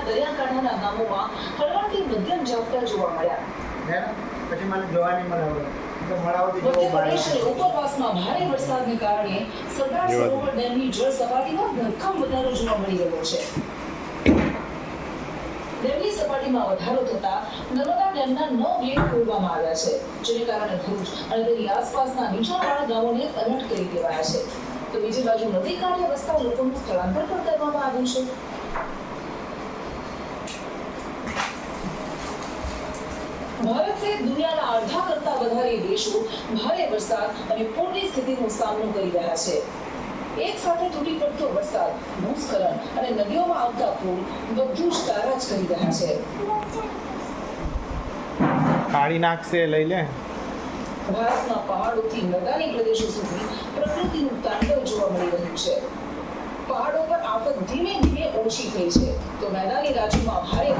દરિયાકાંઠાના ગામોમાં હળવાથી મધ્યમ ઝાપટા જોવા મળ્યા. પછી મને જોવા નહીં મળે. તો મળાવતી જોવું મધ્યપ્રદેશ અને ઉપરવાસમાં ભારે વરસાદને કારણે સરદાર સરોવર ડેમની જળ સપાટીમાં ધરખમ વધારો જોવા મળી રહ્યો છે. ડેમની સપાટીમાં વધારો થતા નર્મદા ડેમના 9 ગેટ ખોલવામાં આવ્યા છે, જેને કારણે ભુજ અને તેની આસપાસના નીચાણવાળા ગામોને એલર્ટ કરી દેવાયા છે. તો બીજી બાજુ નદી કાંઠે વસતા લોકોનું સ્થળાંતર પણ કરવામાં આવ્યું છે. ભારત સહિત દુનિયાના અડધા કરતા વધારે દેશો ભારે વરસાદ અને પૂરની સ્થિતિનો સામનો કરી રહ્યા છે. એક સાથે તૂટી પડતો વરસાદ, ભૂસ્ખલન અને નદીઓમાં આવતા પૂર બધું જ તારાજ કરી રહ્યા છે. કાઢી નાખશે, લઈ લે. ભારતના પહાડોથી મેદાની પ્રદેશો સુધી પ્રકૃતિનું તાંડવ જોવા મળી રહ્યું છે. પહાડો પર આફત ધીમે ધીમે ઓછી થઈ છે, તો મેદાની રાજ્યોમાં ભારે